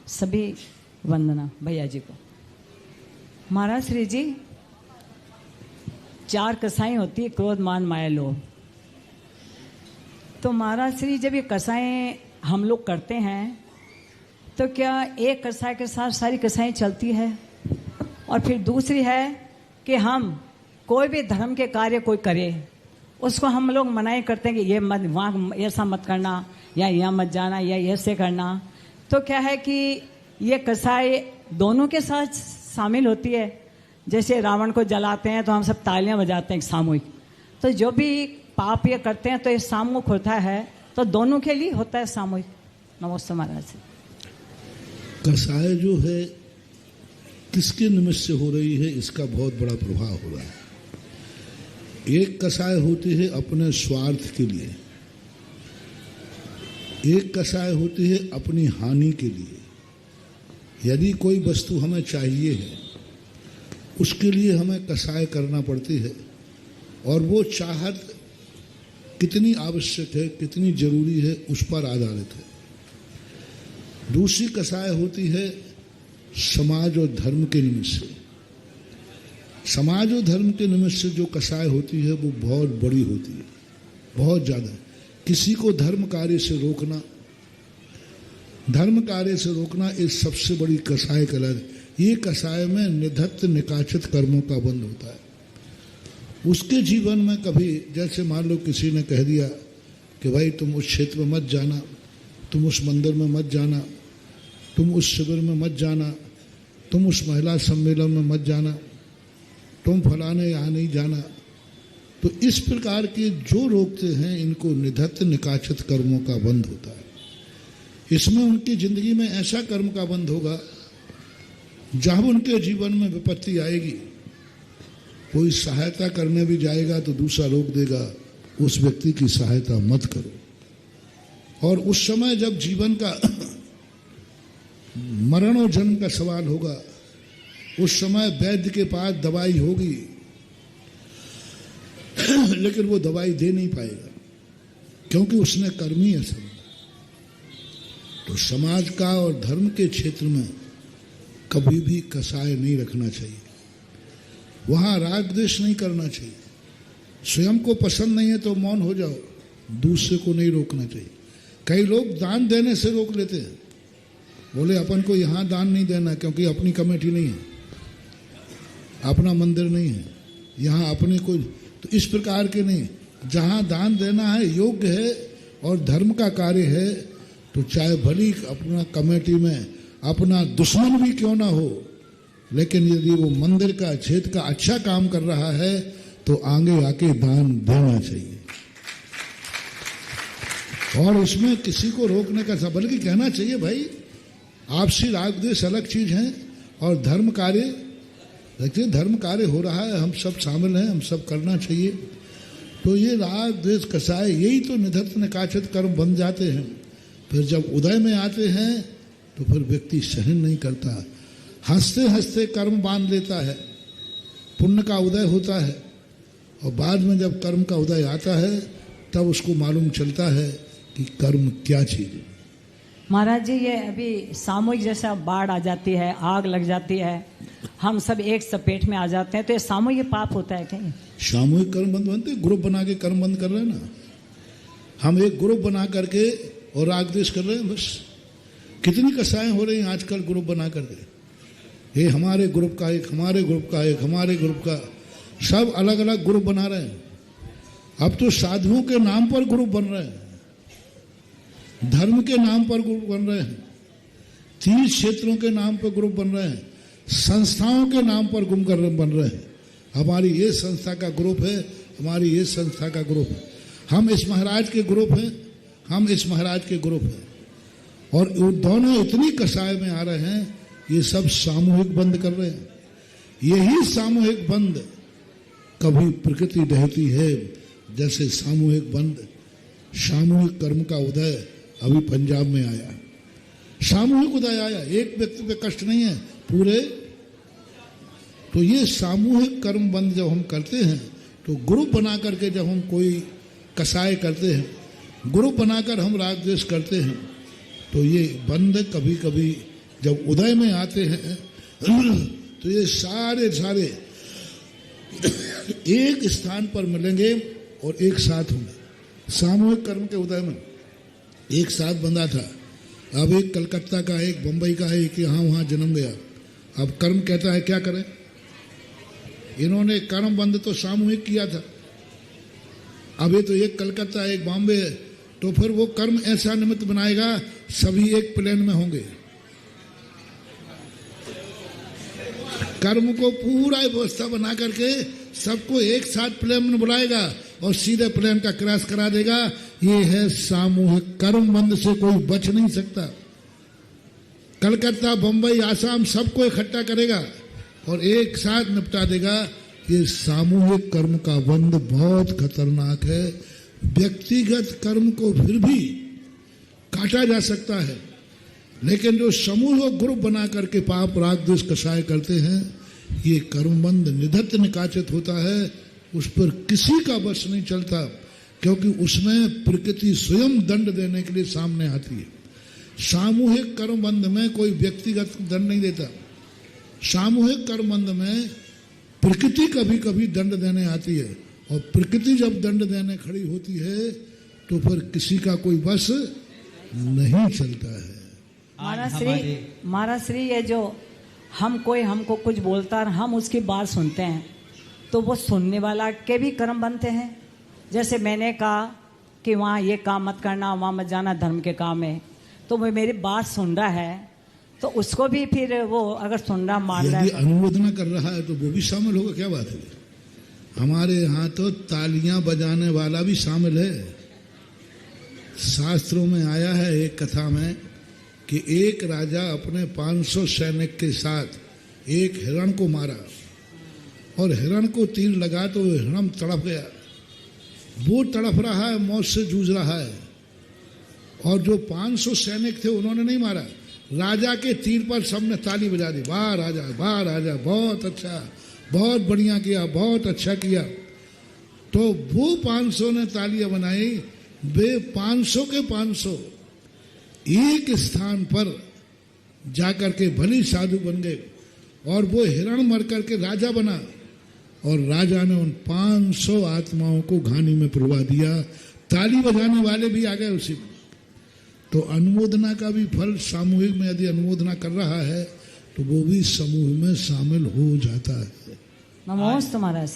सभी वंदना भैया जी को। महाराज श्री जी, 4 कसाई होती है, क्रोध मान माया लोभ। तो महाराज श्री, जब ये कसाएं हम लोग करते हैं तो क्या एक कसाई के साथ सारी कसाएं चलती है? और फिर दूसरी है कि हम कोई भी धर्म के कार्य कोई करे उसको हम लोग मनाही करते हैं कि ये मत, वहाँ ऐसा मत करना, या यहाँ मत जाना, या ऐसे करना। तो क्या है कि ये कसाई दोनों के साथ शामिल होती है। जैसे रावण को जलाते हैं तो हम सब तालियां बजाते हैं सामूहिक। तो जो भी पाप ये करते हैं तो ये सामूहिक होता है, तो दोनों के लिए होता है सामूहिक। नमस्ते महाराज। कसाय जो है किसके निमित्त से हो रही है, इसका बहुत बड़ा प्रभाव हो रहा है। एक कसाय होती है अपने स्वार्थ के लिए, एक कसाय होती है अपनी हानि के लिए। यदि कोई वस्तु हमें चाहिए है, उसके लिए हमें कसाय करना पड़ती है, और वो चाहत कितनी आवश्यक है, कितनी जरूरी है, उस पर आधारित है। दूसरी कसाय होती है समाज और धर्म के निमित्त से। समाज और धर्म के निमित्त से जो कसाय होती है वो बहुत बड़ी होती है, बहुत ज़्यादा। किसी को धर्म कार्य से रोकना, धर्म कार्य से रोकना इस सबसे बड़ी कसाय कहलाती। ये कसाय में निधत्त निकाचित कर्मों का बंध होता है। उसके जीवन में कभी, जैसे मान लो किसी ने कह दिया कि भाई तुम उस क्षेत्र में मत जाना, तुम उस मंदिर में मत जाना, तुम उस शिविर में मत जाना, तुम उस महिला सम्मेलन में मत जाना, तुम फलाने यहाँ नहीं जाना। तो इस प्रकार के जो रोकते हैं, इनको निधत्त निकाचित कर्मों का बंध होता है। इसमें उनकी जिंदगी में ऐसा कर्म का बंध होगा, जब उनके जीवन में विपत्ति आएगी, कोई सहायता करने भी जाएगा तो दूसरा रोक देगा, उस व्यक्ति की सहायता मत करो। और उस समय जब जीवन का मरण और जन्म का सवाल होगा, उस समय वैद्य के पास दवाई होगी, लेकिन वो दवाई दे नहीं पाएगा, क्योंकि उसने कर्म ही ऐसा। तो समाज का और धर्म के क्षेत्र में कभी भी कसाय नहीं रखना चाहिए। वहाँ राग द्वेष नहीं करना चाहिए। स्वयं को पसंद नहीं है तो मौन हो जाओ, दूसरे को नहीं रोकना चाहिए। कई लोग दान देने से रोक लेते हैं, बोले अपन को यहाँ दान नहीं देना क्योंकि अपनी कमेटी नहीं है, अपना मंदिर नहीं है, यहाँ अपने कोई। तो इस प्रकार के नहीं, जहाँ दान देना है, योग्य है और धर्म का कार्य है, तो चाहे भली अपना कमेटी में अपना दुश्मन भी क्यों ना हो, लेकिन यदि वो मंदिर का, क्षेत्र का अच्छा काम कर रहा है तो आगे आके दान देना चाहिए। और उसमें किसी को रोकने का सब, बल्कि कहना चाहिए भाई आपसी राग द्वेष अलग चीज है, और धर्म कार्य, देखिए धर्म कार्य हो रहा है, हम सब शामिल हैं, हम सब करना चाहिए। तो ये राग द्वेष कसाय, यही तो निधत्त निकाचित कर्म बन जाते हैं। फिर जब उदय में आते हैं तो फिर व्यक्ति सहन नहीं करता, हंसते हंसते कर्म बांध लेता है, पुण्य का उदय होता है, और बाद में जब कर्म का उदय आता है तब उसको मालूम चलता है कि कर्म क्या चीज है। महाराज जी, ये अभी सामूहिक जैसा बाढ़ आ जाती है, आग लग जाती है, हम सब एक सपेट में आ जाते हैं, तो ये सामूहिक पाप होता है कहीं? सामूहिक कर्म बंद बनते, ग्रुप बना के कर्म बंद कर रहे हैं ना। हम एक ग्रुप बना करके और राग द्वेष कर रहे हैं, बस। कितनी कसाएं हो रही हैं आजकल ग्रुप बना करके, ये हमारे ग्रुप का एक, हमारे ग्रुप का एक, हमारे ग्रुप का, सब अलग अलग ग्रुप बना रहे हैं। अब तो साधुओं के नाम पर ग्रुप बन रहे हैं, धर्म के नाम पर ग्रुप बन रहे हैं, तीर्थ क्षेत्रों के नाम पर ग्रुप बन रहे हैं, संस्थाओं के नाम पर गुम कर बन रहे हैं। हमारी ये संस्था का ग्रुप है, हमारी ये संस्था का ग्रुप है, हम इस महाराज के ग्रुप हैं, हम इस महाराज के ग्रुप हैं। और दोनों इतनी कसाय में आ रहे हैं, ये सब सामूहिक बंद कर रहे हैं। यही सामूहिक बंद कभी प्रकृति ढहती है, जैसे सामूहिक बंद, सामूहिक कर्म का उदय अभी पंजाब में आया, सामूहिक उदय आया, एक व्यक्ति पे कष्ट नहीं है, पूरे। तो ये सामूहिक कर्म बंद जब हम करते हैं, तो ग्रुप बना करके जब हम कोई कसाय करते हैं, ग्रुप बनाकर हम राग द्वेष करते हैं, तो ये बंद कभी कभी जब उदय में आते हैं तो ये सारे सारे एक स्थान पर मिलेंगे और एक साथ होंगे। सामूहिक कर्म के उदय में एक साथ बंधा था, अब एक कलकत्ता का, एक बंबई का, एक यहाँ वहाँ जन्म गया। अब कर्म कहता है क्या करें? इन्होंने कर्म बंध तो सामूहिक किया था, अब ये तो एक कलकत्ता एक बॉम्बे है, तो फिर वो कर्म ऐसा निमित्त बनाएगा सभी एक प्लेन में होंगे। कर्म को पूरा व्यवस्था बना करके सबको एक साथ प्लेन में बुलाएगा और सीधे प्लेन का क्रॉस करा देगा। ये है सामूहिक कर्म बंध से कोई बच नहीं सकता। कलकत्ता बंबई आसाम सबको इकट्ठा करेगा और एक साथ निपटा देगा। ये सामूहिक कर्म का बंध बहुत खतरनाक है। व्यक्तिगत कर्म को फिर भी काटा जा सकता है, लेकिन जो समूह ग्रुप बना करके पाप राग द्वेष कषाय करते हैं, ये कर्मबंध निधत्त निकाचित होता है। उस पर किसी का बस नहीं चलता, क्योंकि उसमें प्रकृति स्वयं दंड देने के लिए सामने आती है। सामूहिक कर्मबंध में कोई व्यक्तिगत दंड नहीं देता। सामूहिक कर्मबंध में प्रकृति कभी कभी दंड देने आती है, और प्रकृति जब दंड देने खड़ी होती है तो फिर किसी का कोई बस नहीं चलता है। महाराज श्री ये जो हमको कुछ बोलता है, हम उसकी बात सुनते हैं, तो वो सुनने वाला के भी कर्म बनते हैं। जैसे मैंने कहा कि वहाँ ये काम मत करना, वहाँ मत जाना, धर्म के काम है, तो वो मेरी बात सुन रहा है, तो उसको भी फिर वो अगर सुन रहा मान रहा है, अनुमोदना कर रहा है तो वो भी शामिल होगा। क्या बात है? हमारे यहाँ तो तालियां बजाने वाला भी शामिल है। शास्त्रों में आया है एक कथा में कि एक राजा अपने 500 सैनिक के साथ एक हिरण को मारा, और हिरण को तीर लगा तो हिरण तड़प गया। वो तड़प रहा है, मौत से जूझ रहा है, और जो 500 सैनिक थे उन्होंने नहीं मारा। राजा के तीर पर सबने ताली बजा दी, वाह राजा, वाह राजा, बहुत अच्छा, बहुत बढ़िया किया, बहुत अच्छा किया। तो वो 500 ने तालियां बनाई। वे 500 के 500 एक स्थान पर जाकर के भली साधु बन गए, और वो हिरण मर करके राजा बना, और राजा ने उन 500 आत्माओं को घानी में पिलवा दिया। ताली बजाने वाले भी आ गए उसी में। तो अनुमोदना का भी फल सामूहिक में यदि अनुमोदना कर रहा है तो वो भी समूह में शामिल हो जाता है। नमोस्तु महाराज।